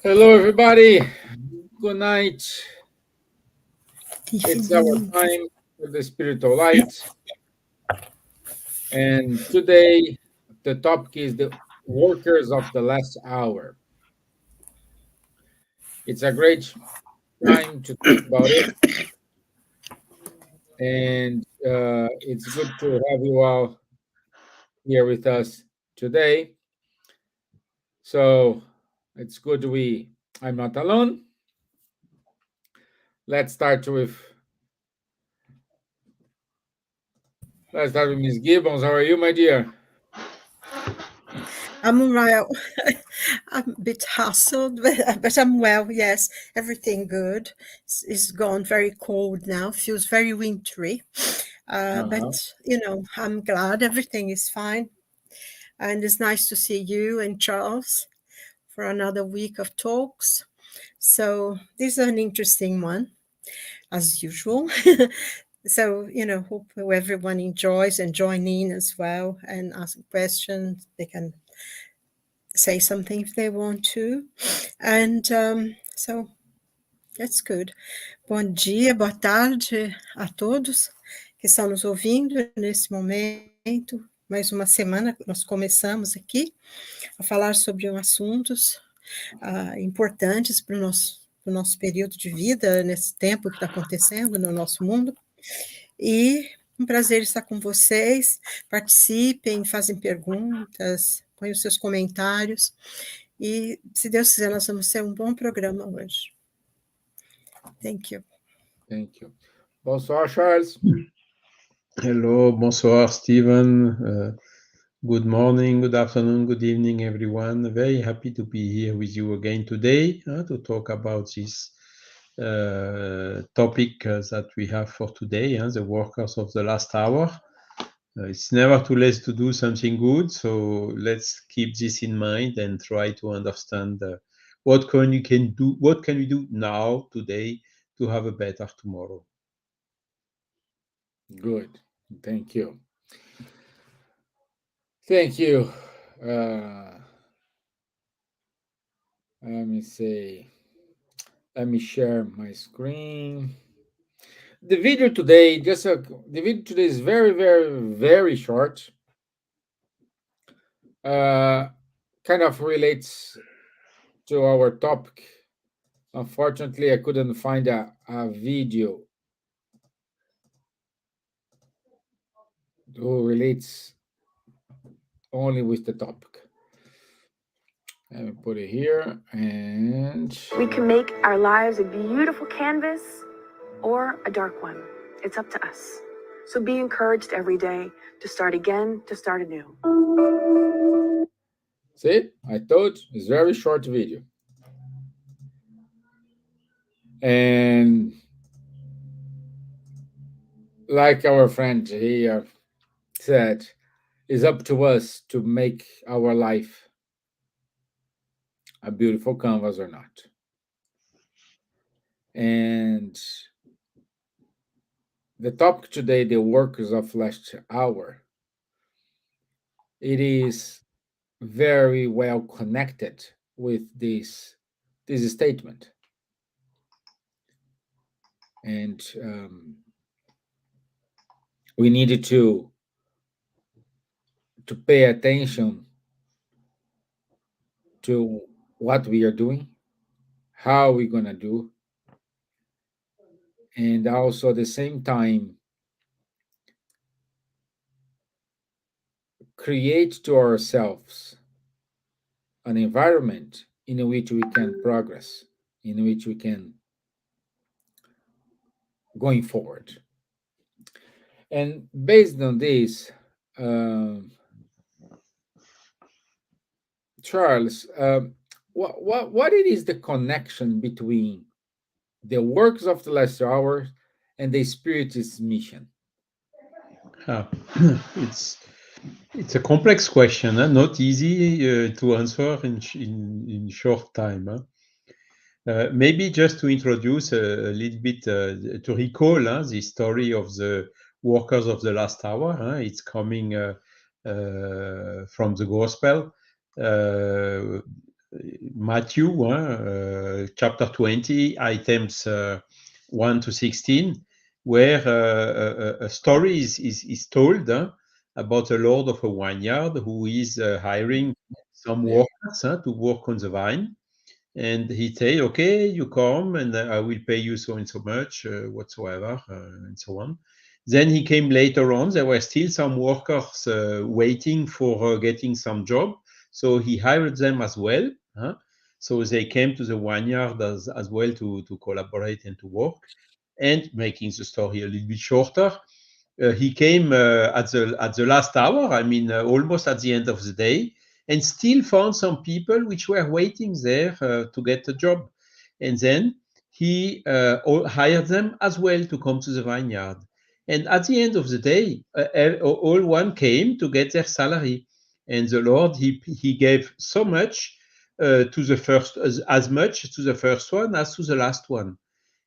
Hello, everybody. Good night. It's our time for the spiritual light. And today, the topic is the workers of the last hour. It's a great time to talk about it. And it's good to have you all here with us today. So it's good I'm not alone. Let's start with Ms. Gibbons. How are you, my dear? I'm well. I'm a bit hassled, but I'm well. Yes, everything good. It's gone very cold now. Feels very wintry. But I'm glad everything is fine, and it's nice to see you and Charles for another week of talks. So this is an interesting one, as usual. So hope everyone enjoys and join in as well and ask questions. They can say something if they want to. And so that's good. Bom dia, boa tarde a todos que estão nos ouvindo nesse momento. Mais uma semana que nós começamos aqui a falar sobre assuntos importantes para o nosso período de vida, nesse tempo que está acontecendo no nosso mundo. E um prazer estar com vocês. Participem, fazem perguntas, põem os seus comentários. E, se Deus quiser, nós vamos ter um bom programa hoje. Thank you. Thank you. Bonsoir, Charles. Hello, bonsoir, Stevan. Good morning, good afternoon, good evening, everyone. Very happy to be here with you again today to talk about this topic that we have for today, the workers of the last hour. It's never too late to do something good, so let's keep this in mind and try to understand what can we do now, today, to have a better tomorrow. Good. Thank you. Thank you. Let me see. Let me share my screen. The video today, is very, very, very short. Kind of relates to our topic. Unfortunately, I couldn't find a video who relates only with the topic. Let me put it here, and we can make our lives a beautiful canvas or a dark one. It's up to us. So be encouraged every day to start again, to start anew. See, I told it's very short video. And like our friend here said, it's up to us to make our life a beautiful canvas or not. And the topic today, the workers of last hour, it is very well connected with this statement. And we needed to pay attention to what we are doing, how we're going to do, and also at the same time create to ourselves an environment in which we can progress, in which we can going forward. And based on this, Charles, what it is the connection between the works of the last hour and the Spirit's mission? It's a complex question, not easy to answer in short time. Maybe just to introduce a little bit, to recall the story of the workers of the last hour. It's coming from the Gospel. Matthew, chapter 20, items 1 to 16, where a story is told about a lord of a vineyard who is hiring some workers to work on the vine. And he say, okay, you come and I will pay you so and so much whatsoever, and so on. Then he came later on. There were still some workers waiting for getting some job. So he hired them as well. So they came to the vineyard as well to collaborate and to work. And making the story a little bit shorter, he came at the last hour, I mean, almost at the end of the day, and still found some people which were waiting there to get a job. And then he hired them as well to come to the vineyard. And at the end of the day, all one came to get their salary. And the Lord, he gave so much to the first, as much to the first one as to the last one.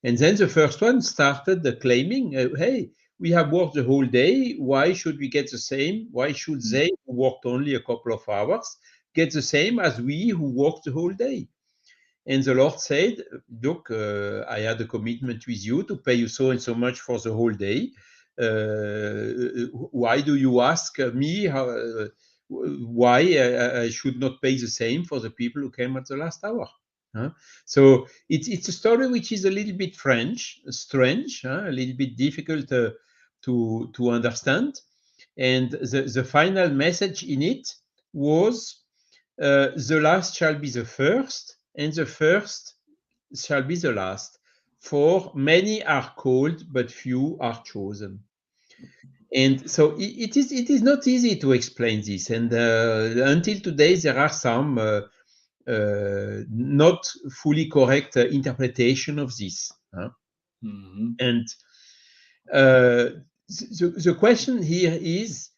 And then the first one started claiming, hey, we have worked the whole day. Why should we get the same? Why should they, who worked only a couple of hours, get the same as we who worked the whole day? And the Lord said, look, I had a commitment with you to pay you so and so much for the whole day. Why do you ask me why I should not pay the same for the people who came at the last hour? So it's a story which is a little bit strange, a little bit difficult to understand. And the final message in it was, the last shall be the first, and the first shall be the last. For many are called, but few are chosen. And so it is not easy to explain this. And until today, there are some not fully correct interpretation of this. And the question here is,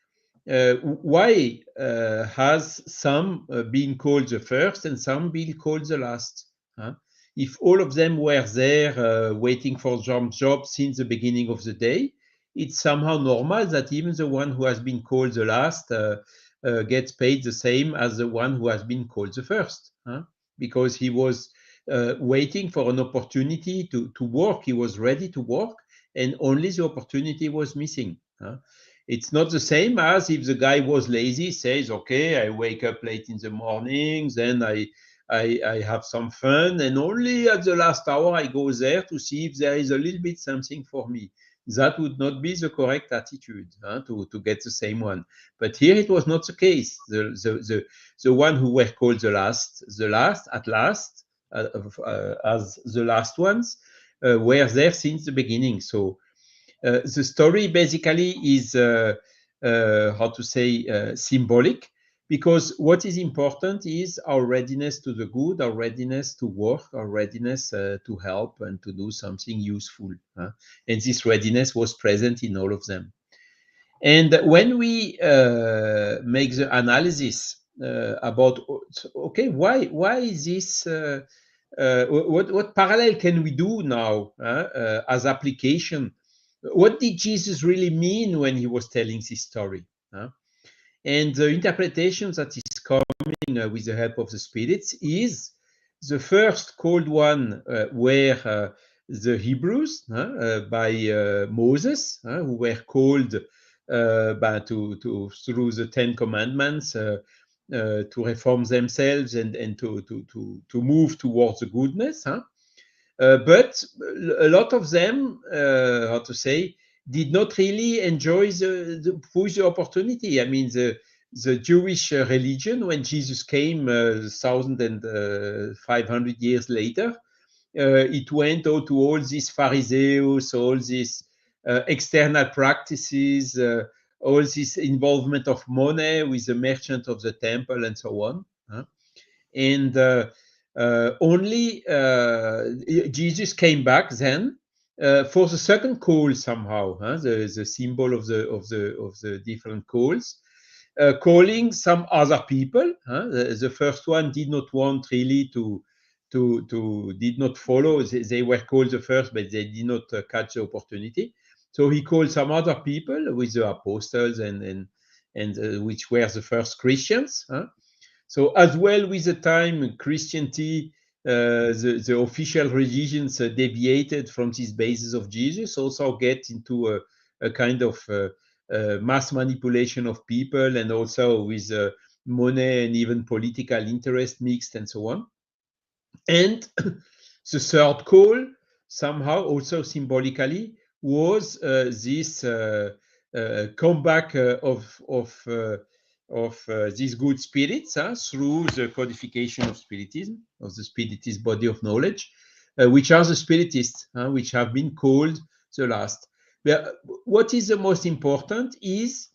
why has some been called the first and some been called the last? If all of them were there waiting for job since the beginning of the day, it's somehow normal that even the one who has been called the last gets paid the same as the one who has been called the first, because he was waiting for an opportunity to work. He was ready to work, and only the opportunity was missing. It's not the same as if the guy was lazy, says, okay, I wake up late in the morning, then I have some fun, and only at the last hour I go there to see if there is a little bit something for me. That would not be the correct attitude to get the same one. But here it was not the case. The one who were called the last at last, as the last ones, were there since the beginning. So the story basically is, symbolic, because what is important is our readiness to the good, our readiness to work, our readiness to help and to do something useful. And this readiness was present in all of them. And when we make the analysis about, okay, why is this, what parallel can we do now as application? What did Jesus really mean when he was telling this story? And the interpretation that is coming with the help of the spirits is the first called one were the Hebrews by Moses, who were called through the 10 Commandments to reform themselves and to move towards the goodness. But a lot of them, did not really enjoy the opportunity. I mean, the Jewish religion, when Jesus came 1,500 years later, it went to all these Pharisees, all these external practices, all this involvement of money with the merchant of the temple and so on. And only Jesus came back then for the second call somehow, the symbol of the different calls, calling some other people. The first one did not want really did not follow. They were called the first, but they did not catch the opportunity. So he called some other people with the apostles and which were the first Christians. So as well with the time, Christianity, the official religions deviated from this basis of Jesus, also get into a kind of mass manipulation of people, and also with money and even political interest mixed and so on. And the third call, somehow also symbolically, was this comeback of these good spirits through the codification of Spiritism, of the Spiritist body of knowledge, which are the Spiritists, which have been called the last. But what is the most important is,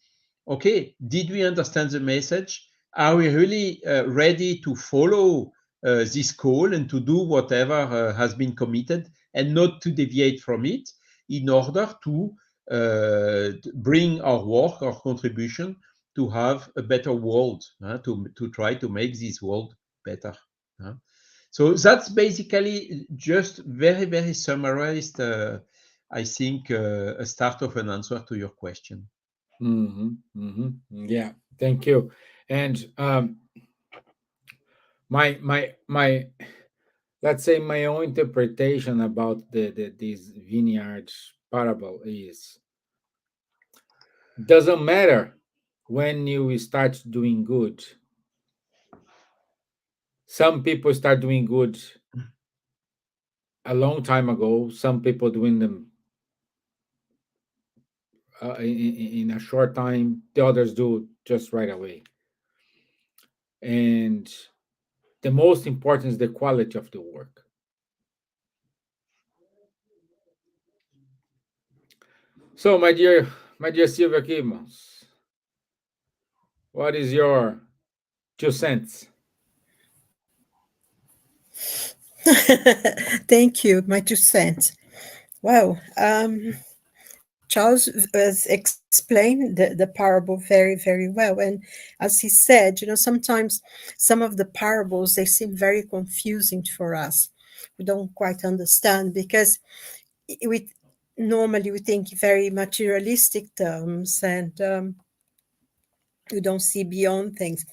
okay, did we understand the message? Are we really ready to follow this call and to do whatever has been committed and not to deviate from it in order to bring our work, our contribution to have a better world, to try to make this world better. So that's basically just very, very summarized, I think, a start of an answer to your question. Yeah, thank you. And my let's say my own interpretation about these vineyards parable is, doesn't matter when you start doing good. Some people start doing good a long time ago. Some people doing them in a short time. The others do just right away. And the most important is the quality of the work. So, my dear Silvia Gibbons, what is your 2 cents? Thank you, my 2 cents. Wow. Charles has explained the parable very, very well. And as he said, sometimes some of the parables, they seem very confusing for us. We don't quite understand because we normally we think very materialistic terms, and we don't see beyond things.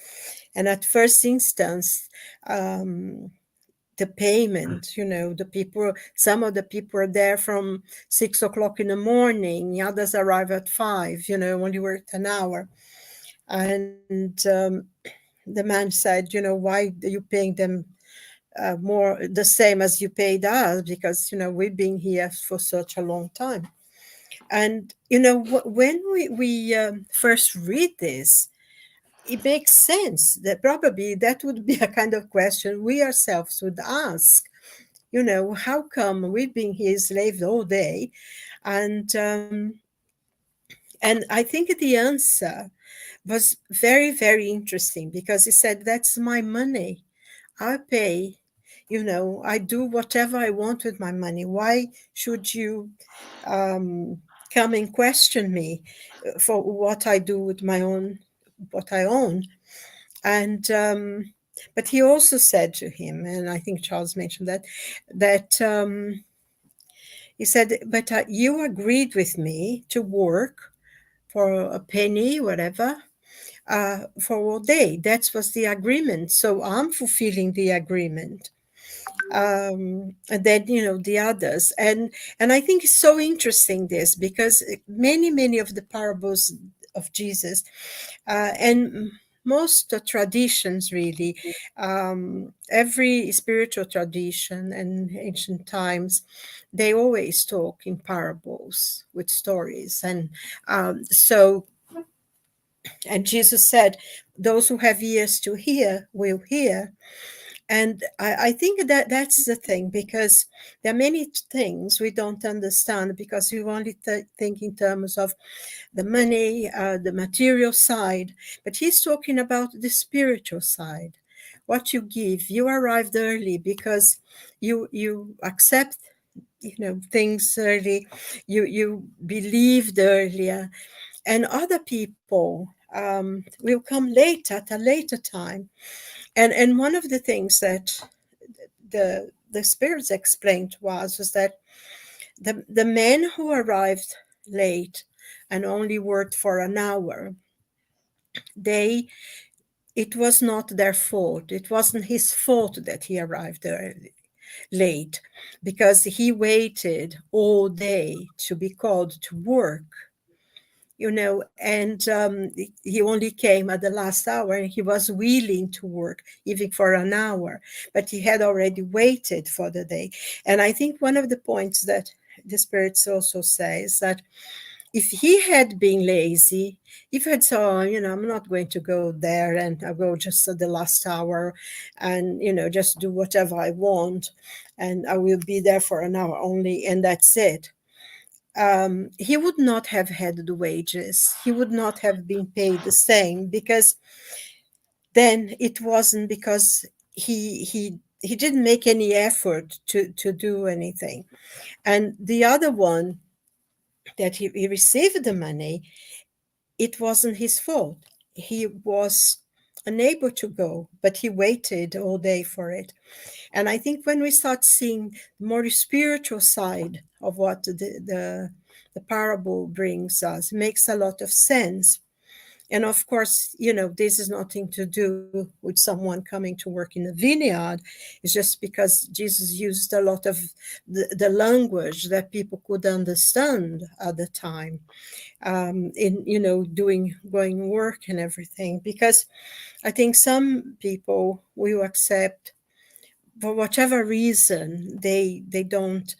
And at first instance, the payment, some of the people are there from 6 o'clock in the morning, others arrive at 5, only worked an hour. And the man said, why are you paying them more, the same as you paid us? Because, we've been here for such a long time. And, when we first read this, it makes sense that probably that would be a kind of question we ourselves would ask. How come we've been here slaves all day? And I think the answer was very, very interesting, because he said, that's my money. I pay, I do whatever I want with my money. Why should you come and question me for what I do with what I own? And but he also said to him, and I think Charles mentioned that he said, but you agreed with me to work for a penny, whatever, for all day. That was the agreement. So I'm fulfilling the agreement. And then, the others. And I think it's so interesting this, because many of the parables of Jesus and most traditions, really, every spiritual tradition and ancient times, they always talk in parables with stories. And and Jesus said, those who have ears to hear will hear. And I think that that's the thing, because there are many things we don't understand, because we only think in terms of the money, the material side. But he's talking about the spiritual side. What you give, you arrived early because you accept, things early. You believed earlier, and other people will come later, at a later time. And one of the things that the spirits explained to us was that the men who arrived late and only worked for an hour, they it was not their fault. It wasn't his fault that he arrived early, late, because he waited all day to be called to work, and he only came at the last hour, and he was willing to work even for an hour, but he had already waited for the day. And I think one of the points that the Spirits also says that if he had been lazy, if he had said, I'm not going to go there and I'll go just at the last hour and, just do whatever I want and I will be there for an hour only and that's it. He would not have had the wages. He would not have been paid the same, because then it wasn't because he didn't make any effort to do anything. And the other one, that he received the money, it wasn't his fault. He was unable to go, but he waited all day for it. And I think when we start seeing more the spiritual side of what the parable brings us, it makes a lot of sense. And of course, this is nothing to do with someone coming to work in a vineyard. It's just because Jesus used a lot of the language that people could understand at the time, in, going work and everything. Because I think some people will accept, for whatever reason, they don't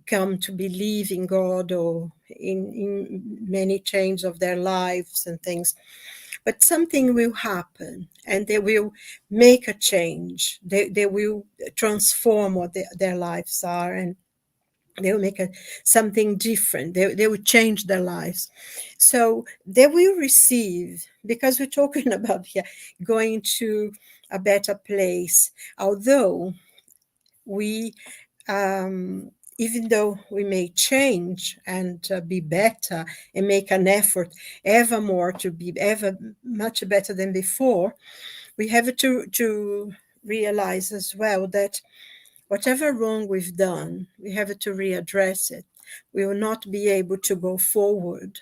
come to believe in God or in many changes of their lives and things. But something will happen and they will make a change. They will transform what their lives are, and they will make something different. They will change their lives. So they will receive, because we're talking about here going to a better place. Although we, even though we may change and be better and make an effort ever more to be ever much better than before, we have to realize as well that whatever wrong we've done, we have to readdress it. We will not be able to go forward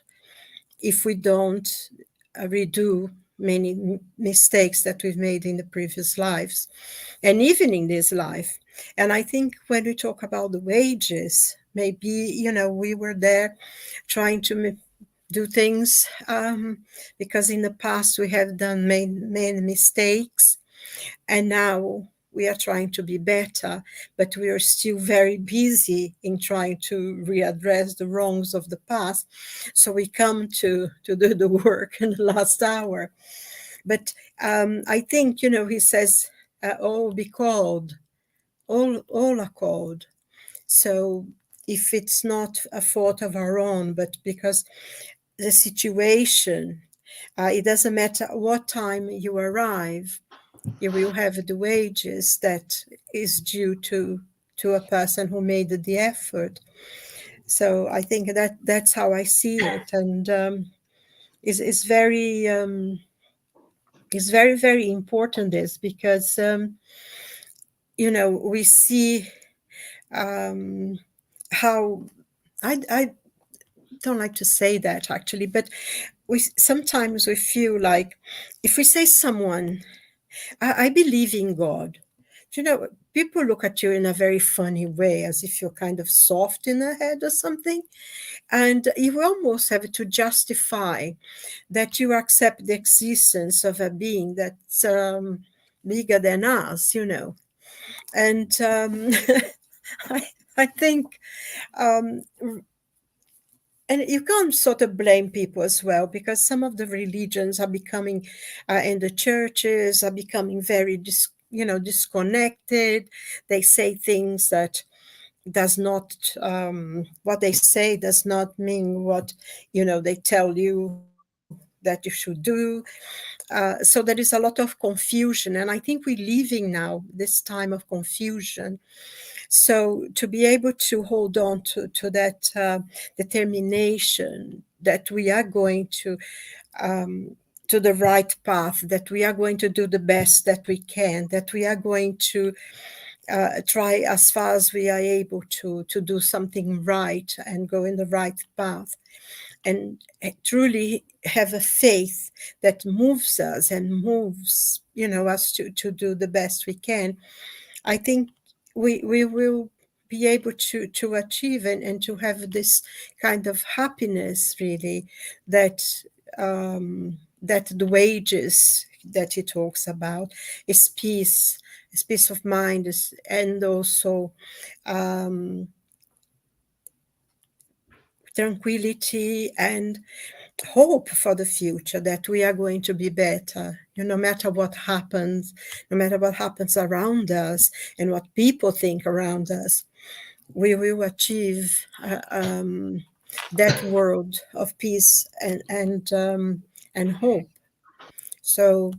if we don't redo many mistakes that we've made in the previous lives and even in this life. And I think when we talk about the wages, maybe, we were there trying to do things because in the past we have done many mistakes, and now we are trying to be better, but we are still very busy in trying to readdress the wrongs of the past. So we come to do the work in the last hour. But I think, he says, all be called, all are called. So if it's not a fault of our own, but because the situation, it doesn't matter what time you arrive, you will have the wages that is due to a person who made the effort. So I think that's how I see it, and it's very very important, this, because we see how I don't like to say that actually, but sometimes we feel like if we say someone, I believe in God, people look at you in a very funny way, as if you're kind of soft in the head or something. And you almost have to justify that you accept the existence of a being that's bigger than us, And I think, and you can't sort of blame people as well, because some of the religions are becoming, and the churches are becoming very, disconnected. They say things that does not, what they say does not mean what, they tell you that you should do. So there is a lot of confusion. And I think we're living now this time of confusion. So to be able to hold on to that determination that we are going to the right path, that we are going to do the best that we can, that we are going to try as far as we are able to do something right and go in the right path, and truly have a faith that moves us and moves, us to do the best we can. I think we will be able to achieve and to have this kind of happiness, really, that that the wages that he talks about is peace of mind, and also tranquility and hope for the future, that we are going to be better, no matter what happens, no matter what happens around us and what people think around us. We will achieve that world of peace and hope. So,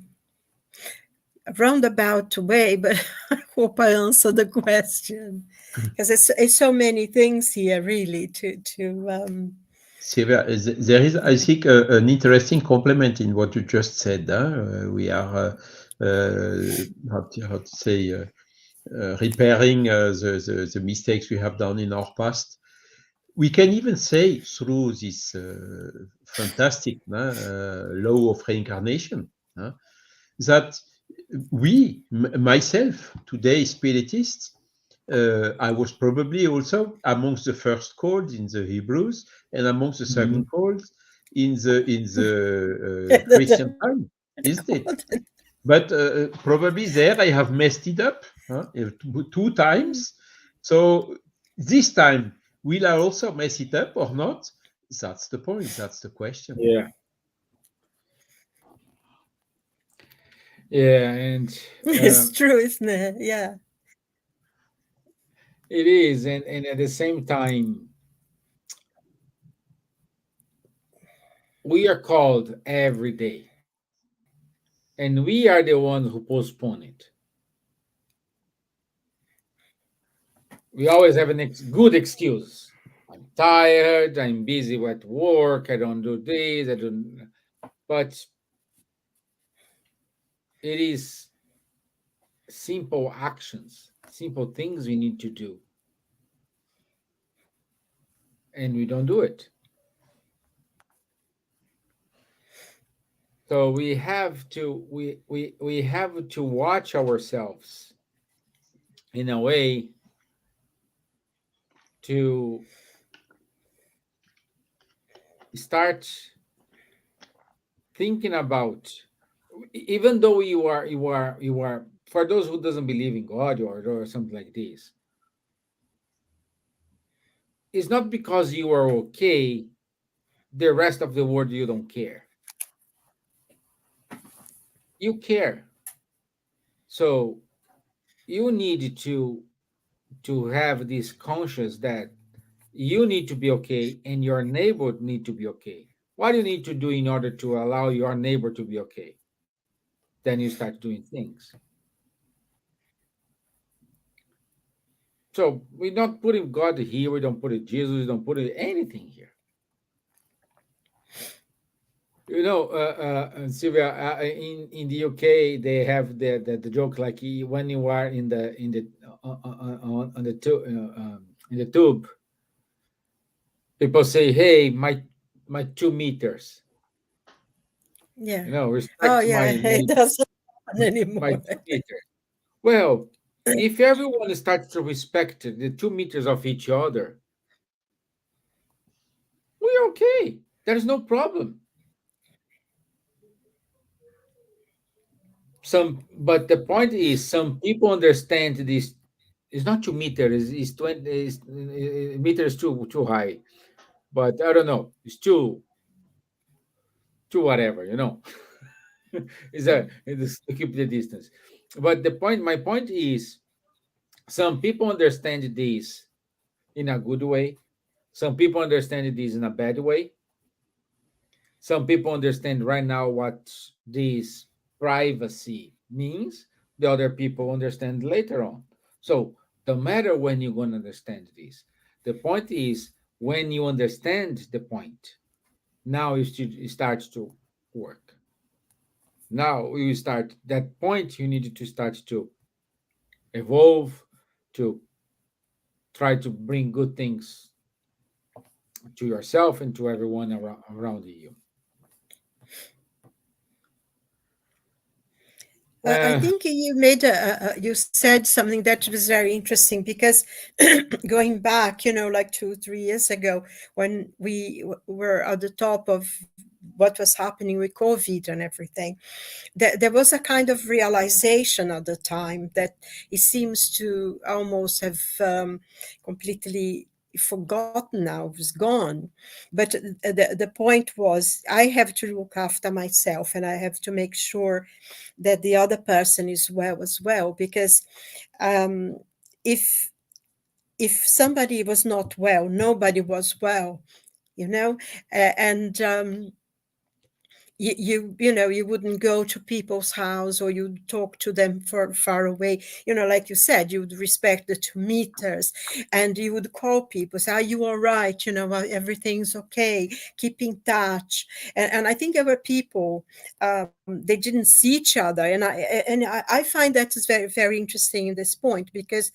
a roundabout way, but I hope I answered the question, because it's so many things here, really, to Silvia, there is, I think, an interesting complement in what you just said. We are, how to say, repairing the mistakes we have done in our past. We can even say through this fantastic law of reincarnation that we, myself, today, spiritist, I was probably also amongst the first called in the Hebrews and amongst the second called in the Christian time, isn't it? But probably there I have messed it up two times. So this time, will I also mess it up or not? That's the point. That's the question. Yeah. Yeah, and it's true, isn't it? Yeah. it is, and at the same time, we are called every day, and we are the ones who postpone it. We always have a good excuse. I'm tired. I'm busy at work. I don't do this. I don't. But it is simple actions, simple things we need to do, and we don't do it. So we have to watch ourselves in a way to start thinking about, even though you are for those who doesn't believe in God or something like this, it's not because you are okay the rest of the world you don't care. You care. So you need to have this conscious that you need to be okay and your neighbor need to be okay. What do you need to do in order to allow your neighbor to be okay? Then you start doing things. So we're not putting God here, we don't put it Jesus, we don't put it anything here. Silvia, in the UK, they have the joke like when you are in the on the in the tube, people say, "Hey, my 2 meters." Yeah. Respect yeah, it doesn't happen my anymore. 2 meters. Well, if everyone starts to respect the 2 meters of each other, we're okay. There's no problem. But the point is, some people understand this. It's not 2 meters. It's 20. Meters too high. But I don't know. It's too whatever. It's to keep the distance. But my point is, some people understand this in a good way. Some people understand this in a bad way. Some people understand right now what this privacy means. The other people understand later on. So no matter when you're going to understand this, the point is when you understand the point, now it starts to work. Now you start that point, you need to start to evolve, to try to bring good things to yourself and to everyone around you. Well, I think you made you said something that was very interesting because going back, like 2-3 years ago, when we were at the top of what was happening with COVID and everything, there was a kind of realization at the time that it seems to almost have completely forgotten now, it was gone. But the point was, I have to look after myself and I have to make sure that the other person is well as well, because if somebody was not well, nobody was well, and you wouldn't go to people's house or you'd talk to them far away, like you said, you would respect the 2 meters, and you would call people, say, are you all right, everything's okay, keep in touch. And I think there were people, they didn't see each other, and I find that is very, very interesting in this point, because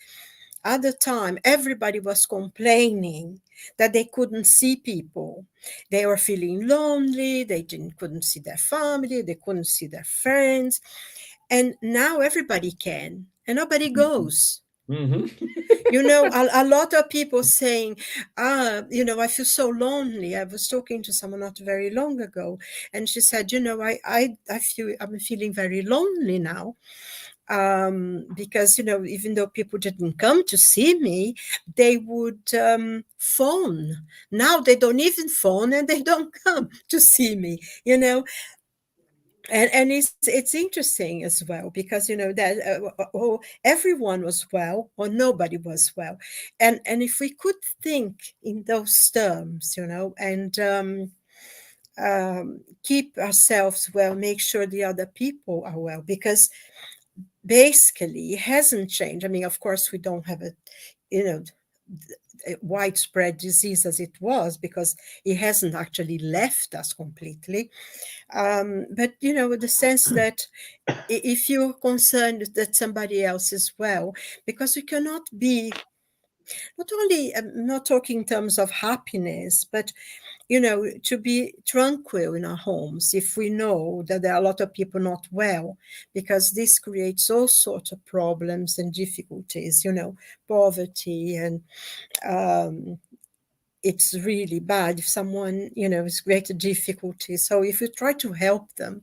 at the time, everybody was complaining that they couldn't see people. They were feeling lonely. They couldn't see their family. They couldn't see their friends. And now everybody can, and nobody goes. A lot of people saying, I feel so lonely. I was talking to someone not very long ago, and she said, I'm feeling very lonely now. Because even though people didn't come to see me, they would phone. Now they don't even phone, and they don't come to see me, and it's interesting as well, because that everyone was well or nobody was well, and if we could think in those terms, and keep ourselves well, make sure the other people are well, because basically it hasn't changed. I mean, of course, we don't have a widespread disease as it was, because it hasn't actually left us completely. But the sense that if you're concerned that somebody else is well, because we cannot be, not only, I'm not talking in terms of happiness, but to be tranquil in our homes if we know that there are a lot of people not well, because this creates all sorts of problems and difficulties, poverty, and it's really bad if someone, has great difficulty. So if you try to help them,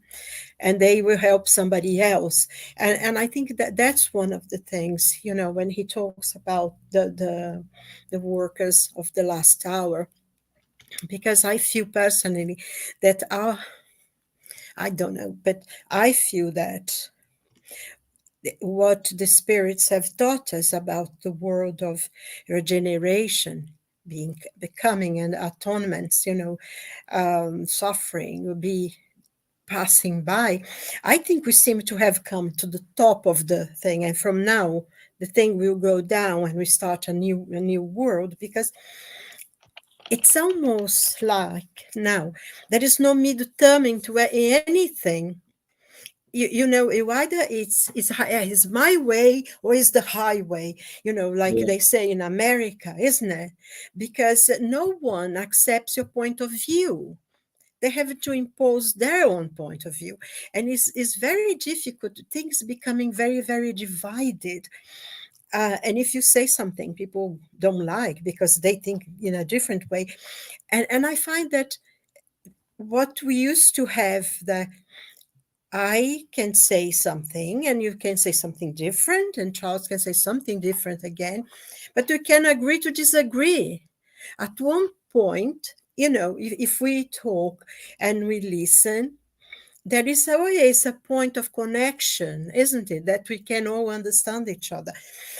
and they will help somebody else. And I think that that's one of the things, when he talks about the workers of the last hour, because I feel personally that I don't know, but I feel that what the spirits have taught us about the world of regeneration, becoming, and atonements, suffering will be passing by. I think we seem to have come to the top of the thing, and from now the thing will go down and we start a new world, because it's almost like now there is no mid-terming to anything. Either it's my way or it's the highway, like they say in America, isn't it? Because no one accepts your point of view. They have to impose their own point of view. And it's very difficult. Things becoming very, very divided. And if you say something people don't like because they think in a different way. And I find that what we used to have, that I can say something and you can say something different, and Charles can say something different again, but we can agree to disagree. At one point, if we talk and we listen, there is always a point of connection, isn't it? That we can all understand each other.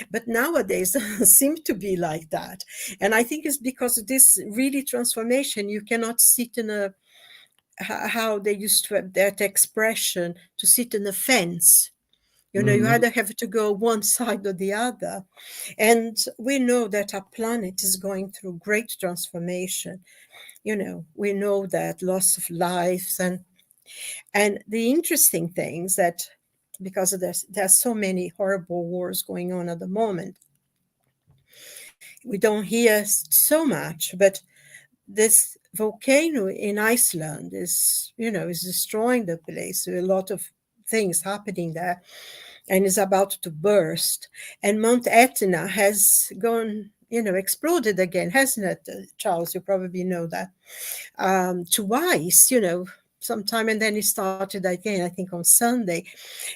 But nowadays, it doesn't seem to be like that. And I think it's because of this really transformation. You cannot sit in how they used to have that expression, to sit in a fence. You either have to go one side or the other. And we know that our planet is going through great transformation. We know that loss of lives, and the interesting things that, because there's so many horrible wars going on at the moment, We don't hear so much, but this volcano in Iceland is destroying the place. There are a lot of things happening there, and is about to burst. And Mount Etna has gone, exploded again, hasn't it, Charles? You probably know that. Twice, sometime, and then it started again, I think, on Sunday.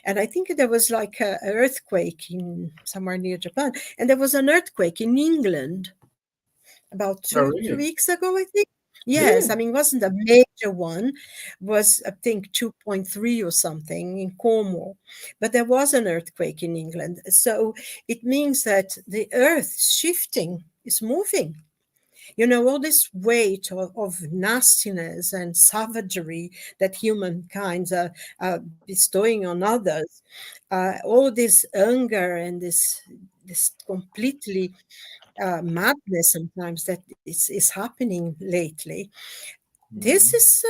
And I think there was like an earthquake in somewhere near Japan, and there was an earthquake in England about two Oh, two really? weeks ago, I think. Yes, I Really? mean, it wasn't a major one, was I think 2.3 or something in Cornwall, but there was an earthquake in England. So it means that the earth is shifting, is moving. All this weight of nastiness and savagery that humankind are bestowing on others, all this anger and this completely madness sometimes that is happening lately. This is,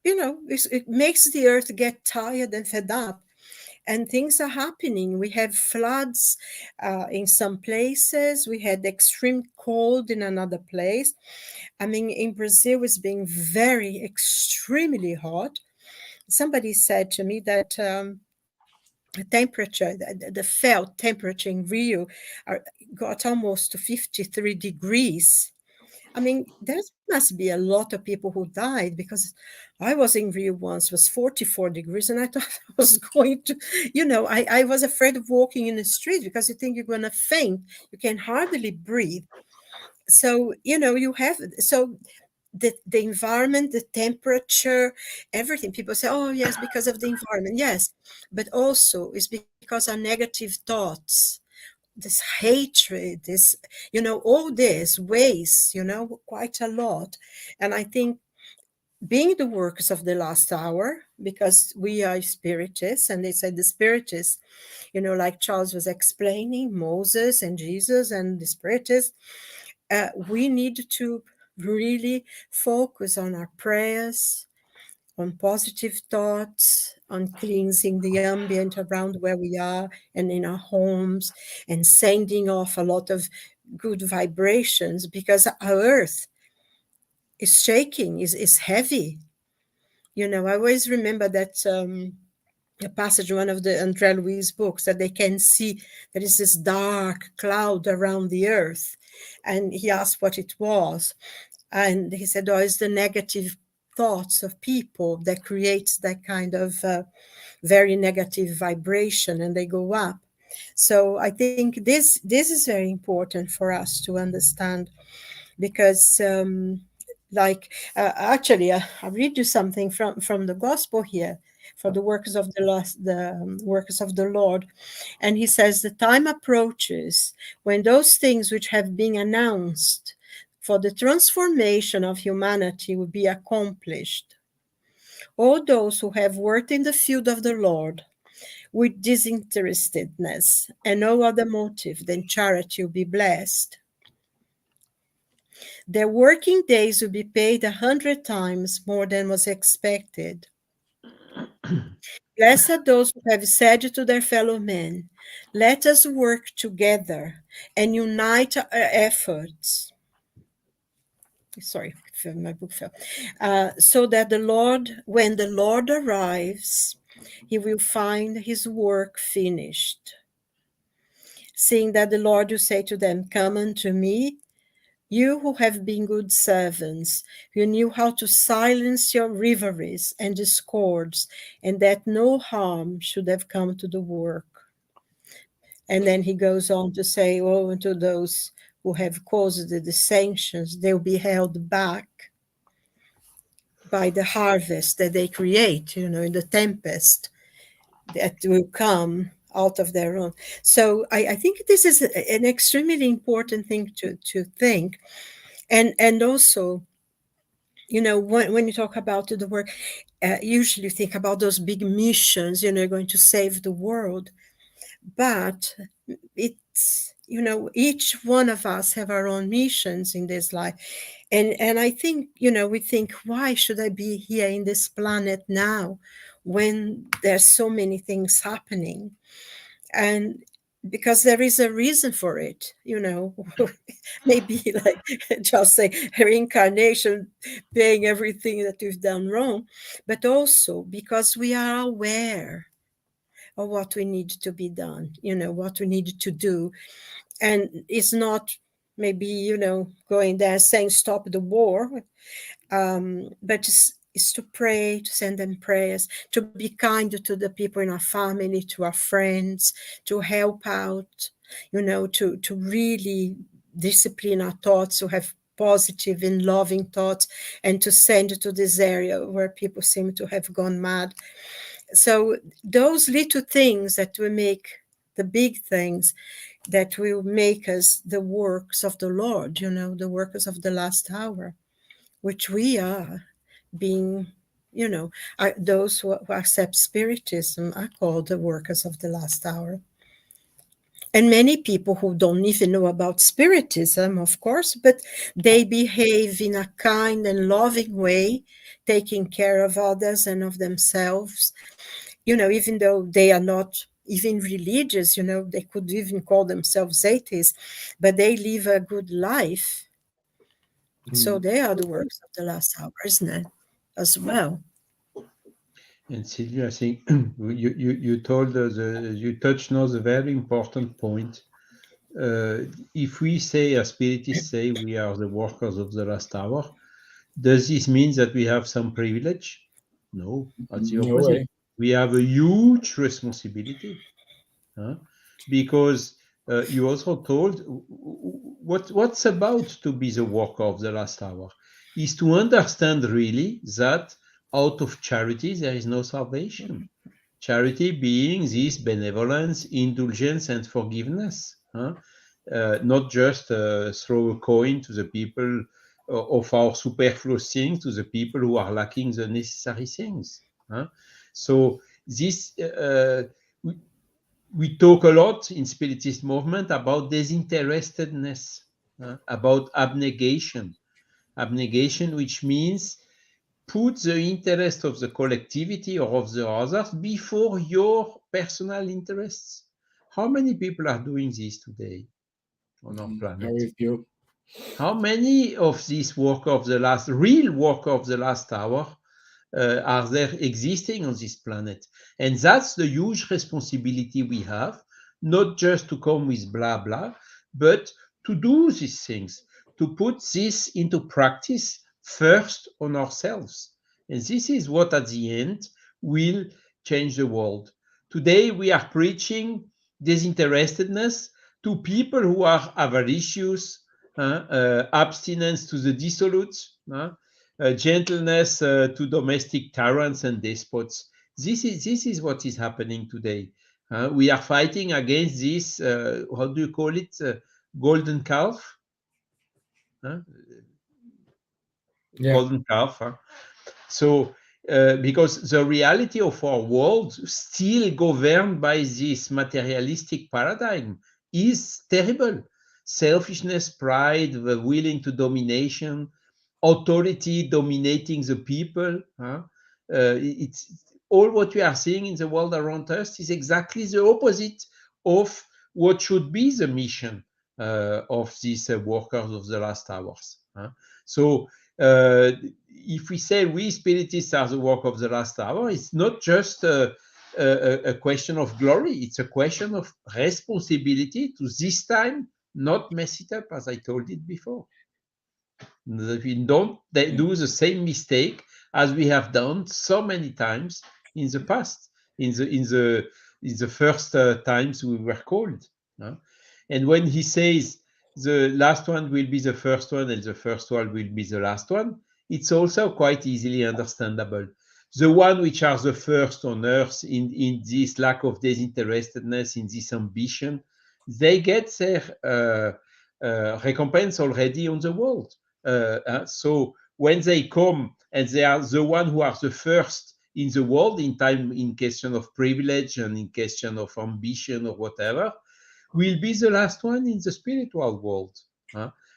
it makes the earth get tired and fed up. And things are happening. We have floods in some places. We had extreme cold in another place. I mean, in Brazil, it's being very extremely hot. Somebody said to me that the temperature, the felt temperature in Rio got almost to 53 degrees. I mean, there must be a lot of people who died, because I was in Rio once, it was 44 degrees, and I thought I was going to, I was afraid of walking in the street because you think you're going to faint. You can hardly breathe. So, the environment, the temperature, everything. People say, oh, yes, because of the environment. Yes, but also it's because of negative thoughts, this hatred, this, all this weighs, quite a lot. And I think being the workers of the last hour, because we are spiritists, and they say the spiritists, like Charles was explaining, Moses and Jesus and the spiritists, we need to really focus on our prayers, on positive thoughts, on cleansing the ambient around where we are and in our homes, and sending off a lot of good vibrations, because our earth is shaking, is heavy. I always remember that a passage in one of the Andre Louis books, that they can see there is this dark cloud around the earth. And he asked what it was. And he said, oh, it's the negative thoughts of people that creates that kind of very negative vibration, and they go up. So I think this is very important for us to understand, because actually, I'll read you something from the gospel here for the workers of the workers of the Lord. And he says, the time approaches when those things which have been announced for the transformation of humanity will be accomplished. All those who have worked in the field of the Lord with disinterestedness and no other motive than charity will be blessed. Their working days will be paid 100 times more than was expected. Blessed are those who have said to their fellow men, let us work together and unite our efforts. Sorry, my book fell. So that when the Lord arrives, he will find his work finished. Seeing that the Lord will say to them, come unto me, you who have been good servants, who knew how to silence your rivalries and discords, and that no harm should have come to the work. And then he goes on to say, woe unto those who have caused the dissensions, they will be held back by the harvest that they create, in the tempest that will come out of their own. So I think this is an extremely important thing to think. And also, when you talk about the work, usually you think about those big missions, going to save the world. But it's, each one of us have our own missions in this life. And I think, we think, why should I be here in this planet now when there's so many things happening? And because there is a reason for it, maybe like just say reincarnation, paying everything that we've done wrong, but also because we are aware of what we need to be done, what we need to do. And it's not maybe, going there saying stop the war, but it's to pray, to send them prayers, to be kind to the people in our family, to our friends, to help out, to really discipline our thoughts, to have positive and loving thoughts, and to send to this area where people seem to have gone mad. So those little things that will make the big things that will make us the works of the Lord, the workers of the last hour, which we are, being, those who accept Spiritism are called the workers of the last hour. And many people who don't even know about Spiritism, of course, but they behave in a kind and loving way, taking care of others and of themselves, even though they are not even religious, they could even call themselves atheists, but they live a good life. So they are the works of the last hour, isn't it? As well. And Silvia, I think you told us, you touched on a very important point. If we say, as Spiritists say, we are the workers of the last hour, does this mean that we have some privilege? No, that's the No opposite. way. We have a huge responsibility, because you also told what's about to be the worker of the last hour is to understand really that out of charity there is no salvation. Charity being this benevolence, indulgence, and forgiveness. Not just throw a coin to the people of our superfluous things, to the people who are lacking the necessary things. So this we talk a lot in Spiritist movement about disinterestedness, about abnegation. Abnegation, which means put the interest of the collectivity or of the others before your personal interests. How many people are doing this today on our planet? Very few. How many of these real work of the last hour are there existing on this planet? And that's the huge responsibility we have, not just to come with blah, blah, but to do these things, to put this into practice first on ourselves. And this is what at the end will change the world. Today we are preaching disinterestedness to people who are avaricious, abstinence to the dissolute, gentleness to domestic tyrants and despots. This is what is happening today. We are fighting against this, how do you call it, golden calf? Yeah. Golden calf. So, because the reality of our world still governed by this materialistic paradigm is terrible. Selfishness, pride, the willing to domination, authority dominating the people. It's all what we are seeing in the world around us is exactly the opposite of what should be the mission of these workers of the last hours. So if we say we Spiritists are the work of the last hour, it's not just a question of glory, it's a question of responsibility to this time not mess it up as I told it before. That we don't do the same mistake as we have done so many times in the past, in the first times we were called. And when he says the last one will be the first one and the first one will be the last one, it's also quite easily understandable. The one which are the first on earth in this lack of disinterestedness, in this ambition, they get their recompense already on the world. So when they come and they are the one who are the first in the world in time, in question of privilege and in question of ambition or whatever, will be the last one in the spiritual world.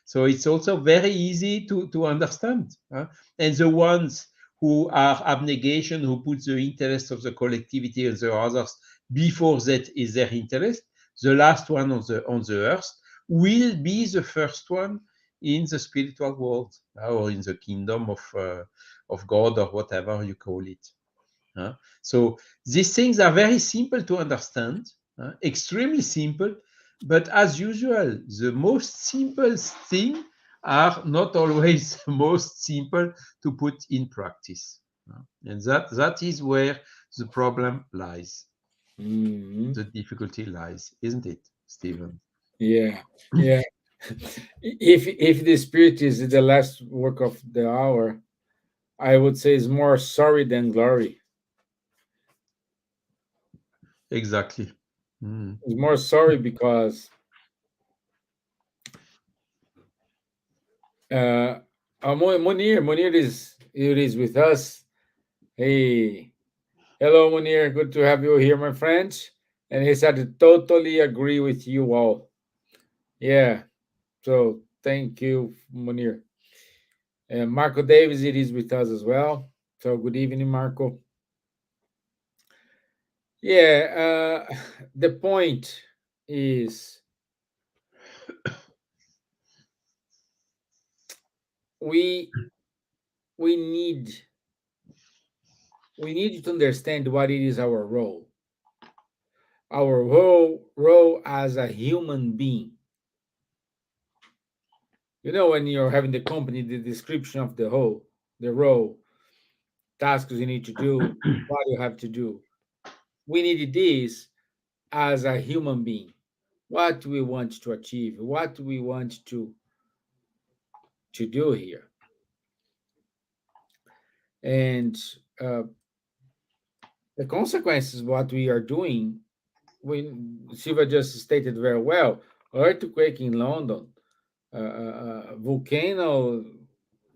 So it's also very easy to understand. And the ones who are abnegation, who put the interest of the collectivity and the others before that is their interest, the last one on the earth will be the first one in the spiritual world, or in the kingdom of God, or whatever you call it. So these things are very simple to understand, extremely simple, but as usual, the most simple thing are not always the most simple to put in practice. And that is where the problem lies. The difficulty lies, isn't it, Stevan? Yeah, yeah. If the spirit is the last work of the hour, I would say it's more sorry than glory. Exactly. It's more sorry because Munir is with us. Hey, hello Munir, good to have you here, my friend. And he said to totally agree with you all. Yeah, so thank you, Munir. And Marco Davis, it is with us as well. So good evening, Marco. Yeah, the point is we we need we need to understand what it is our role. Our role as a human being. You know, when you're having the company, the description of the role, tasks you need to do, what you have to do. We need this as a human being. What we want to achieve, what we want to do here. And the consequences what we are doing, when Silvia just stated very well, earthquake in London, volcano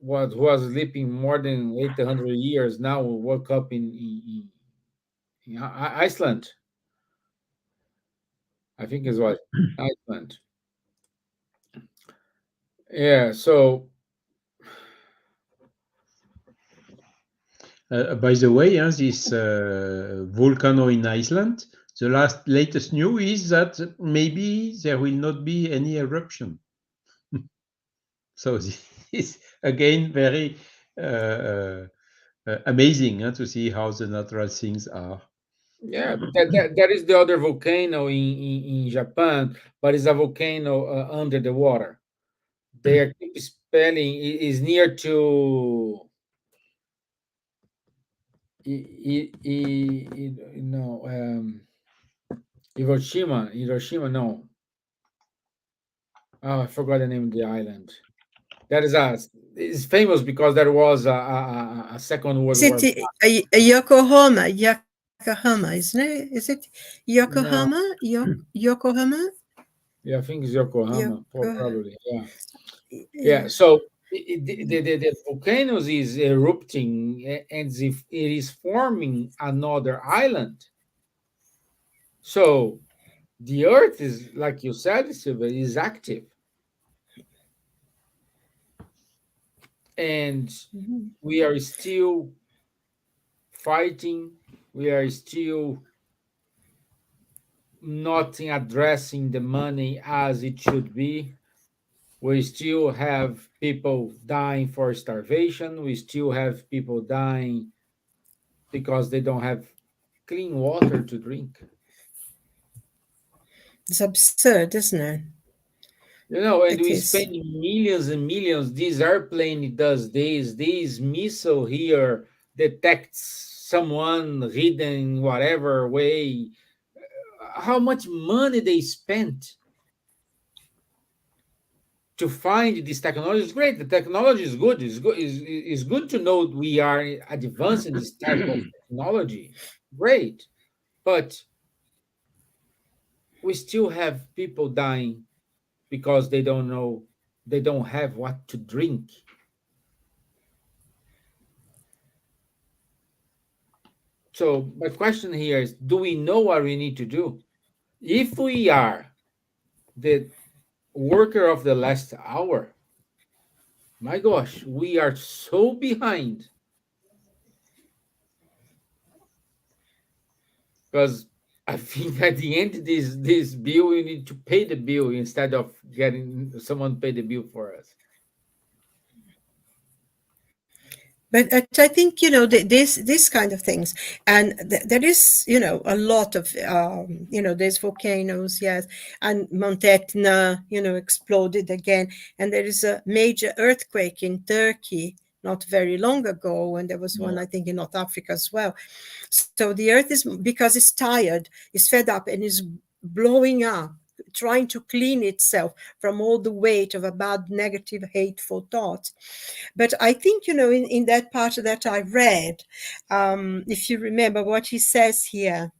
was sleeping more than 800 years now woke up in Iceland. I think it was Iceland. Yeah, so By the way, this volcano in Iceland, the latest news is that maybe there will not be any eruption. So this is again very amazing to see how the natural things are. yeah, that is the other volcano in Japan, but it's a volcano under the water. They are keep spelling is near to no Hiroshima, no. Oh, I forgot the name of the island. That is it's famous because there was a Second World Is it War. a Yokohama? Yokohama, isn't it? Is it No, Yokohama? Yokohama? yeah, I think it's Yokohama, Yoko, probably. Yeah, yeah. yeah. So the volcanoes is erupting and it is forming another island. So the Earth is, like you said, Silvia, is active, and Mhm. we are still fighting. We are still not addressing the money as it should be. We still have people dying for starvation. We still have people dying because they don't have clean water to drink. It's absurd, isn't it? You know, and It we is. spend millions and millions. This airplane does this missile here detects someone hidden whatever way. How much money they spent to find this technology is great. The technology is good. It's good to know we are advancing this type of technology. Great. But we still have people dying because they don't know, they don't have what to drink. So my question here is, do we know what we need to do? If we are the worker of the last hour, my gosh, we are so behind because I think at the end of this bill, we need to pay the bill instead of getting someone pay the bill for us. But I think, this kind of things, and there is, a lot of, there's volcanoes, yes, and Mount Etna, exploded again, and there is a major earthquake in Turkey not very long ago, and there was one, I think, in North Africa as well. So the earth is, because it's tired, is fed up, and is blowing up, trying to clean itself from all the weight of a bad, negative, hateful thoughts. But I think, in that part that I read, if you remember what he says here,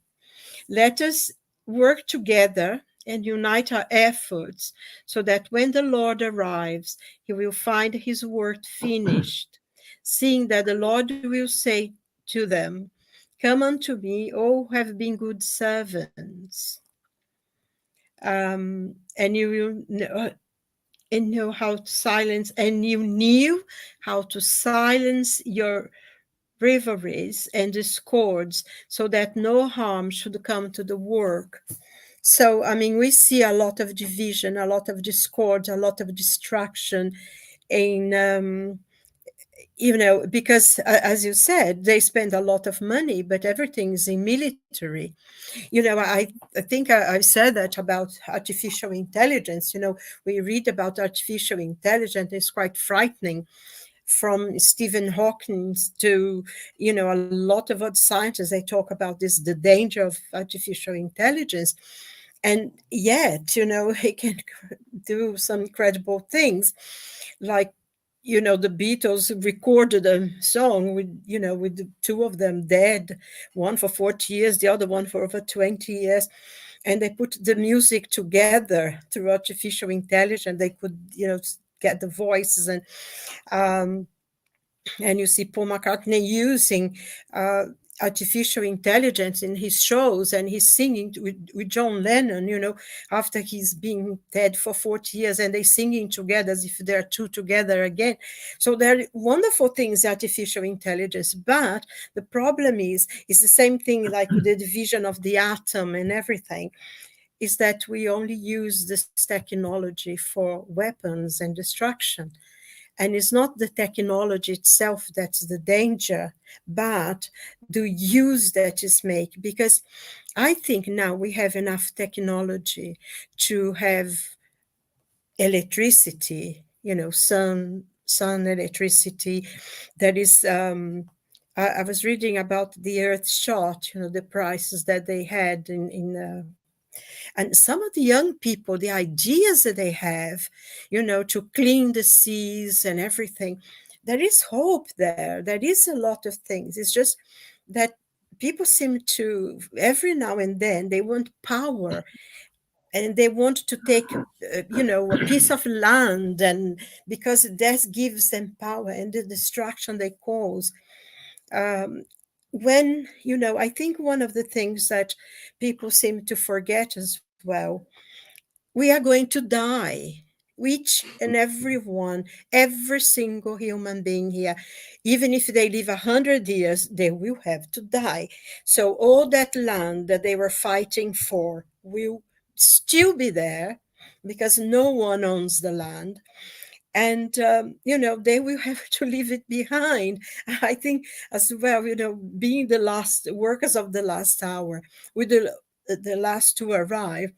let us work together and unite our efforts so that when the Lord arrives, he will find his work finished, seeing that the Lord will say to them, come unto me, all who have been good servants. And you will know how to silence, and you knew how to silence your rivalries and discords so that no harm should come to the work. So, I mean, we see a lot of division, a lot of discord, a lot of distraction in, because as you said, they spend a lot of money, but everything's in military. I think I've said that about artificial intelligence. We read about artificial intelligence, it's quite frightening, from Stephen Hawking to, a lot of other scientists. They talk about this, the danger of artificial intelligence. And yet, it can do some incredible things. Like, the Beatles recorded a song with the two of them dead, one for 40 years, the other one for over 20 years. And they put the music together through artificial intelligence. They could, get the voices, and you see Paul McCartney using artificial intelligence in his shows, and he's singing with John Lennon, after he's been dead for 40 years, and they're singing together as if they're two together again. So there are wonderful things, artificial intelligence, but the problem is the same thing like with the division of the atom and everything, is that we only use this technology for weapons and destruction. And it's not the technology itself that's the danger, but the use that is made. Because I think now we have enough technology to have electricity, sun electricity. That is, I was reading about the Earth shot, the prices that they had and some of the young people, the ideas that they have, to clean the seas and everything, there is hope there. There is a lot of things. It's just that people seem to, every now and then, they want power, and they want to take, a piece of land, and because that gives them power, and the destruction they cause. When, I think one of the things that people seem to forget as well, we are going to die. Each and every one, every single human being here, even if they live 100 years, they will have to die. So all that land that they were fighting for will still be there, because no one owns the land. And, they will have to leave it behind. I think as well, being the last workers of the last hour, with the last to arrive.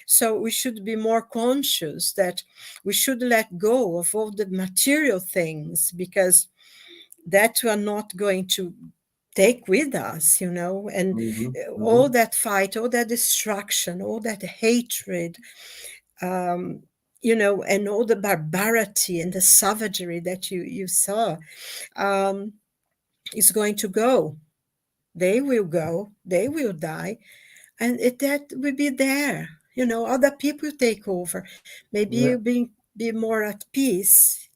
So we should be more conscious that we should let go of all the material things, because that we are not going to take with us, and all that fight, all that destruction, all that hatred, and all the barbarity and the savagery that you saw, is going to go. They will go, they will die, and that will be there. Other people take over. Maybe you be more at peace.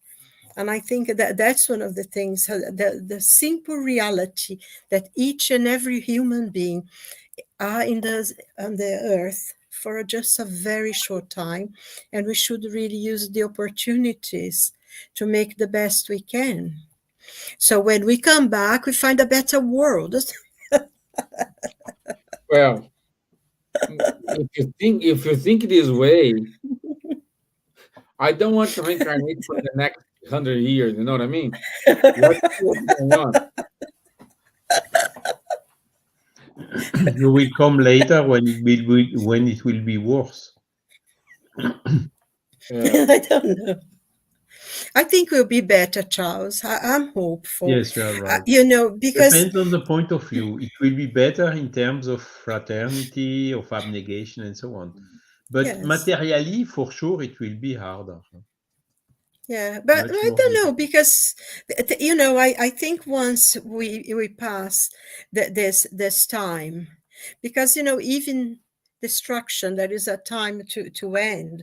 And I think that that's one of the things, the simple reality that each and every human being are on the earth for just a very short time, and we should really use the opportunities to make the best we can. So when we come back, we find a better world. Well, if you think this way, I don't want to reincarnate for the next 100 years. You know what I mean? What's going on? You will come later when it will be worse. I don't know. I think we'll be better, Charles. I'm hopeful. Yes, you are right. Because Depends on the point of view. It will be better in terms of fraternity, of abnegation, and so on. But yes. materially, for sure, it will be harder. Yeah, but Much I more don't know difficult. because I think once we pass this time, because even destruction there is a time to end.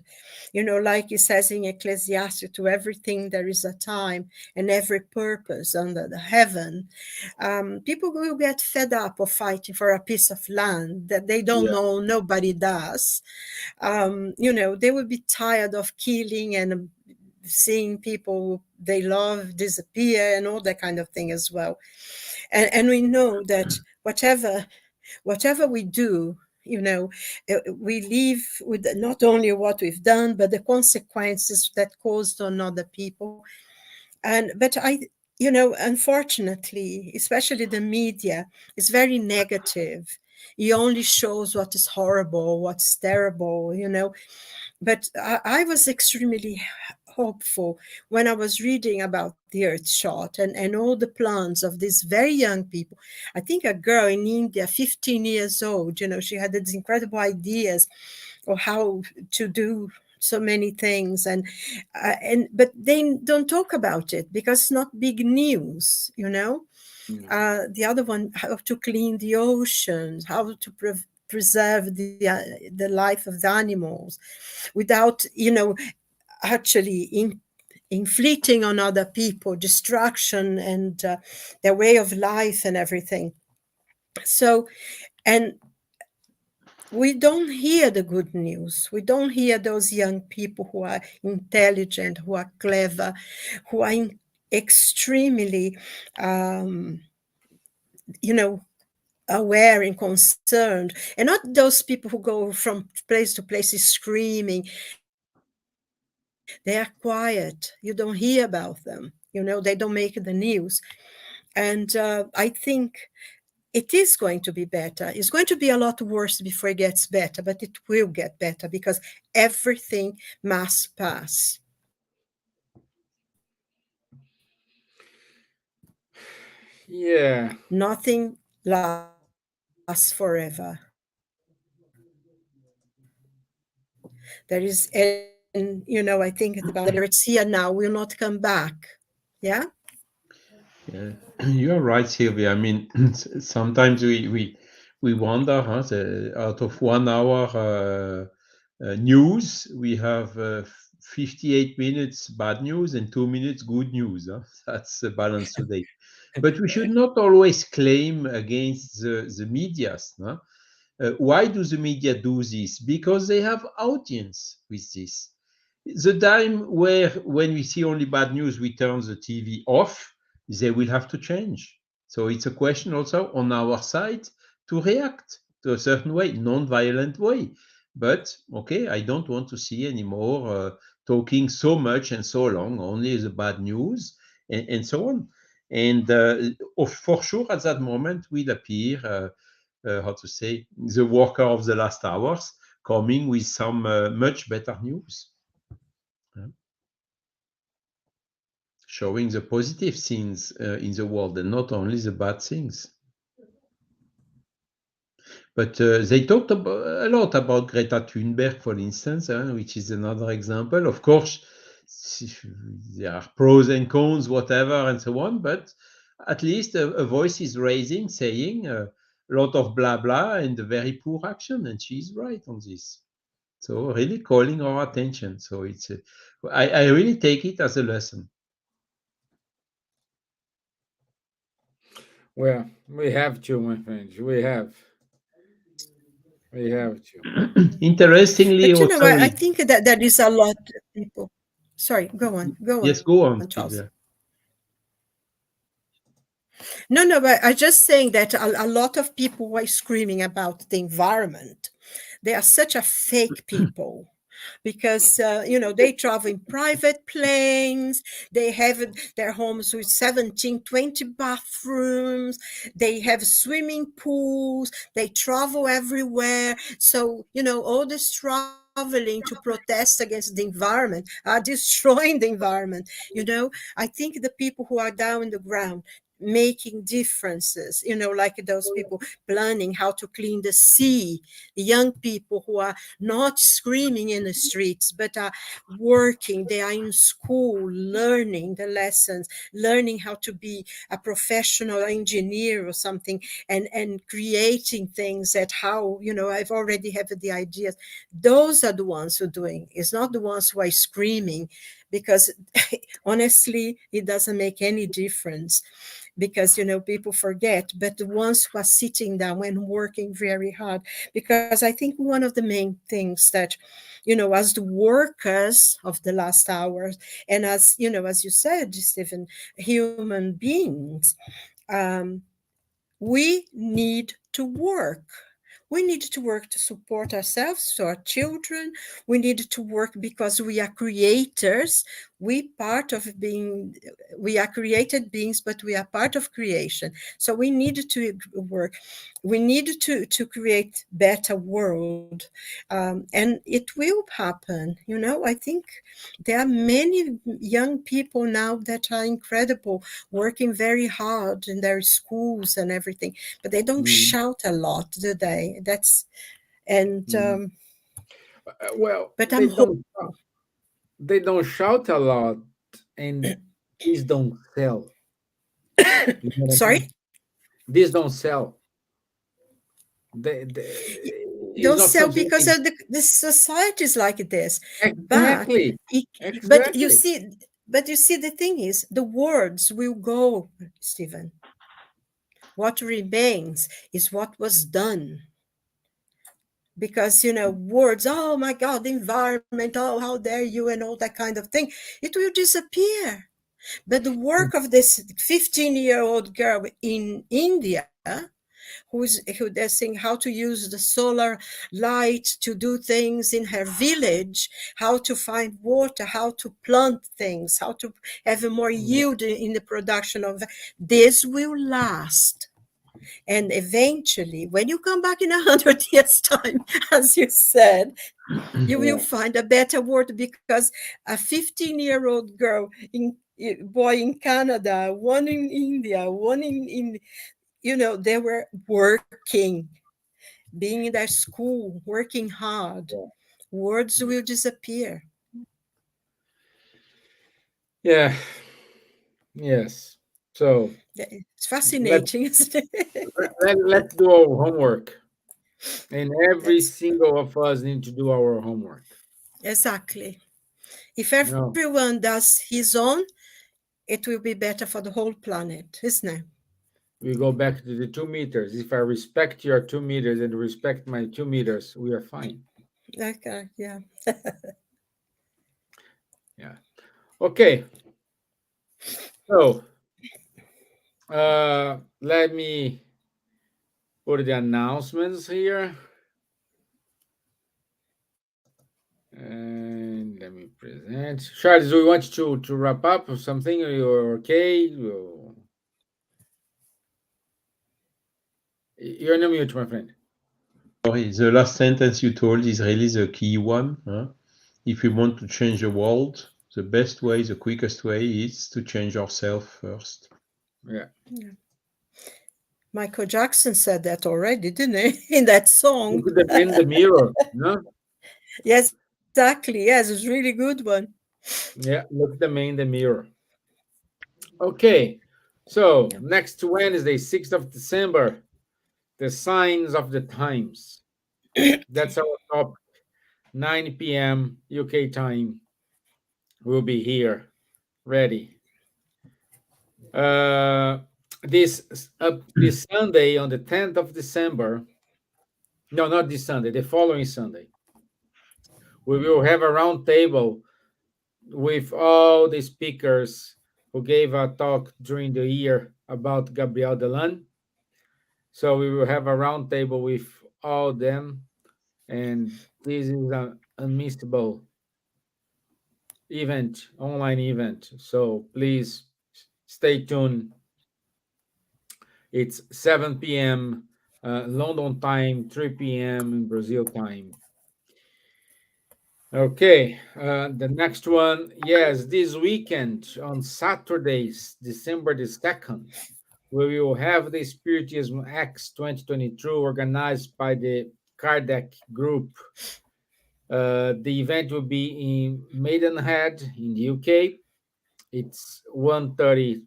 Like he says in Ecclesiastes, to everything there is a time and every purpose under the heaven. People will get fed up of fighting for a piece of land that they don't know, nobody does. They will be tired of killing and seeing people they love disappear and all that kind of thing as well. And we know that whatever we do, we live with not only what we've done, but the consequences that caused on other people. But unfortunately, especially the media is very negative. It only shows what is horrible, what's terrible, But I was extremely hopeful when I was reading about the Earth shot and all the plans of these very young people. I think a girl in India, 15 years old, she had these incredible ideas of how to do so many things, but they don't talk about it because it's not big news. The other one, how to clean the oceans, how to preserve the life of the animals without actually inflicting on other people destruction and their way of life and everything. So, and we don't hear the good news. We don't hear those young people who are intelligent, who are clever, who are extremely, aware and concerned, and not those people who go from place to place screaming. They are quiet. You don't hear about them. They don't make the news. And I think it is going to be better. It's going to be a lot worse before it gets better, but it will get better because everything must pass. Yeah. Nothing lasts forever. There is, and I think about that it's here now, will not come back. Yeah. Yeah, you're right, Silvia. I mean, sometimes we wonder, out of 1 hour news, we have 58 minutes bad news and 2 minutes good news. That's the balance today. But we should not always claim against the medias. Why do the media do this? Because they have audience with this. The time when we see only bad news, we turn the TV off, they will have to change. So it's a question also on our side to react to a certain way, non-violent way. But okay, I don't want to see anymore talking so much and so long, only the bad news and so on. And for sure, at that moment will appear, how to say, the worker of the last hours coming with some much better news. Showing the positive things in the world and not only the bad things. But they talked a lot about Greta Thunberg, for instance, which is another example. Of course, there are pros and cons, whatever, and so on, but at least a voice is raising, saying a lot of blah, blah, and very poor action, and she's right on this. So really calling our attention. So it's, I really take it as a lesson. Well, we have to, my friends. We have to. Interestingly, But also, I think that there is a lot of people. Sorry, go on, yes, go on, Charles. Silvia. No, but I'm just saying that a lot of people were screaming about the environment. They are such a fake people because they travel in private planes, they have their homes with 17, 20 bathrooms, they have swimming pools, they travel everywhere. So all this traveling to protest against the environment are destroying the environment. I think the people who are down in the ground making differences, like those people planning how to clean the sea, the young people who are not screaming in the streets but are working, they are in school learning the lessons, learning how to be a professional engineer or something, and creating things that how I've already have the ideas. Those are the ones who are doing. It's not the ones who are screaming, because honestly it doesn't make any difference, because people forget. But the ones who are sitting down and working very hard, because I think one of the main things that as the workers of the last hours, and as as you said, Stephen, human beings, um, we need to work. We need to work to support ourselves, to our children. We need to work because we are creators. We are created beings, but we are part of creation. So we need to work. We need to create better world. And it will happen. I think there are many young people now that are incredible, working very hard in their schools and everything, but they don't shout a lot, do they? And Well, but I'm hopeful. they don't shout a lot, and these don't sell. You know what I'm saying? Sorry, These don't sell. It's don't not sell something because of the society is like this. But exactly, it, but you exactly. see, the thing is, the words will go, Stephen. What remains is what was done. Because words, oh my God, the environment, oh how dare you, and all that kind of thing, it will disappear. But the work of this 15-year-old girl in India, who they're saying how to use the solar light to do things in her village, how to find water, how to plant things, how to have a more yield in the production of this will last. And eventually, when you come back in 100 years' time, as you said, you will find a better world, because a 15-year-old girl, boy in Canada, one in India, one in they were working, being in their school, working hard. Words will disappear. Yeah. Yes. So It's let's fascinating, isn't it? let's do our homework, and every That's single of us need to do our homework. exactly. If No, everyone does his own, it will be better for the whole planet, isn't it? we go back to the 2 meters. If I respect your 2 meters and respect my 2 meters, we are fine. Okay, yeah. Yeah. Okay. So let me put the announcements here. And let me present. Charles, do you want to wrap up or something? Or you're okay? You're on mute, my friend. Sorry, the last sentence you told is really the key one. Huh? If we want to change the world, the best way, the quickest way is to change ourselves first. Yeah. Michael Jackson said that already, didn't he? In that song. Look at them in the mirror. No? Yes, exactly. Yes, it's a really good one. Yeah, look at them in the mirror. Okay. So next Wednesday, 6th of December, the signs of the times. That's our topic. 9 p.m. UK time. We'll be here, ready. This this Sunday on the 10th of December. No, not this Sunday. The following Sunday, we will have a round table with all the speakers who gave a talk during the year about Gabriel Delan. So we will have a roundtable with all them, and this is an unmissable event, online event. So please stay tuned. It's 7 p.m. London time, 3 p.m. in Brazil time. Okay, the next one. Yes, this weekend on Saturdays, December the 2nd, we will have the Spiritism X 2022 organized by the Kardec group. The event will be in Maidenhead in the UK. It's 1:30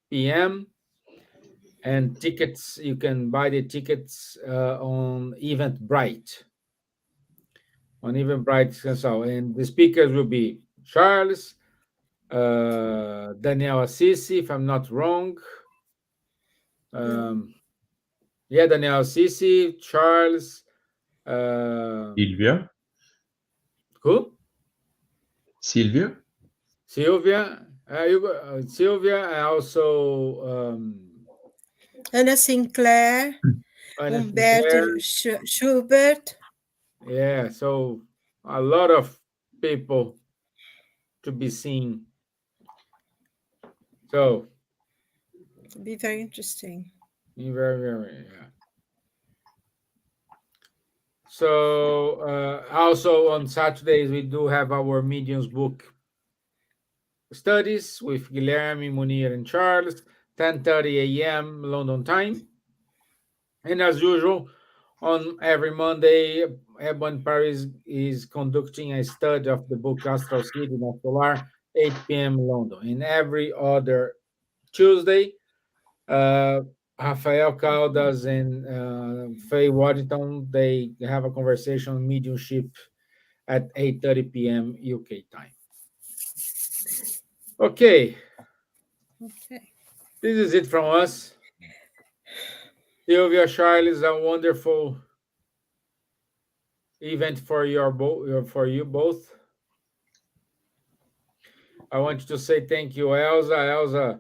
p.m. And tickets, you can buy the tickets on Eventbrite. On Eventbrite, so, and the speakers will be Charles, Daniel Assisi, if I'm not wrong. Yeah, Daniel Assisi, Charles. Silvia. Who? Silvia. Silvia. Silvia, and also Anna Sinclair, Anna Humberto Sinclair. Schubert. Yeah, so a lot of people to be seen. So It'll be very interesting. very, very, yeah. So also on Saturdays we do have our mediums book studies with Guilherme, Munir, and Charles, 10:30 a.m. London time. And as usual, on every Monday, Ebon Paris is conducting a study of the book Astral Seed in Solar, 8 p.m. London. And every other Tuesday, Rafael Caldas and Faye Waddington, they have a conversation on mediumship at 8:30 p.m. UK time. Okay. This is it from us. Silvia, Charles, a wonderful event for you both. I want to say thank you, Elsa. Elsa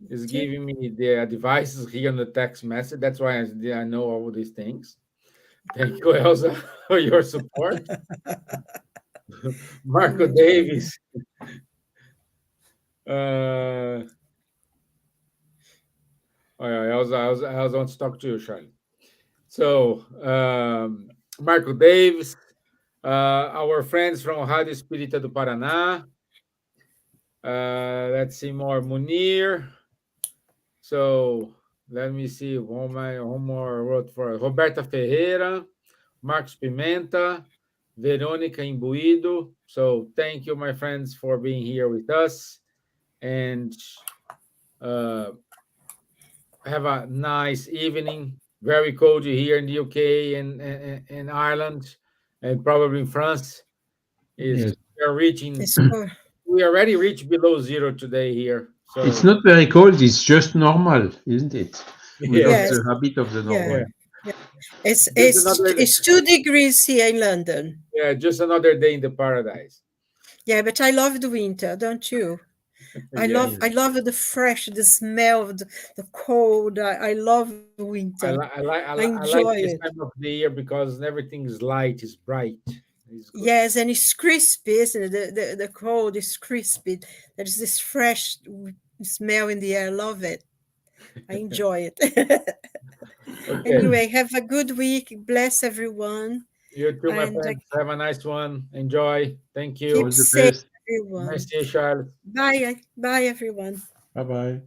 is giving me the advices here on the text message. That's why I know all these things. Thank you, Elsa, for your support. Marco Davis. Elsa wants to talk to you, Charlie. So, Marco Davis, our friends from Rádio Espírita do Paraná. Let's see more. Munir. So, let me see. One more wrote for Roberta Ferreira, Marcos Pimenta, Verônica Imbuído. So, thank you, my friends, for being here with us. And have a nice evening. Very cold here in the UK and in Ireland, and probably in France. Yes. We already reached below zero today here. So it's not very cold. It's just normal, isn't it? We Yes. lost the habit of the normal. Yeah. It's 2 degrees here in London. Yeah, just another day in the paradise. Yeah, but I love the winter, don't you? I love the smell of the cold. I love winter. I like this time of the year because everything is light, is bright. Yes, and it's crispy, isn't it? The cold is crispy. There's this fresh smell in the air. I love it. I enjoy it. Okay. Anyway, have a good week. Bless everyone. You too, my friends. Have a nice one. Enjoy. Thank you. Keep safe, everyone. Nice to see you, Charles. Bye. Bye, everyone. Bye-bye.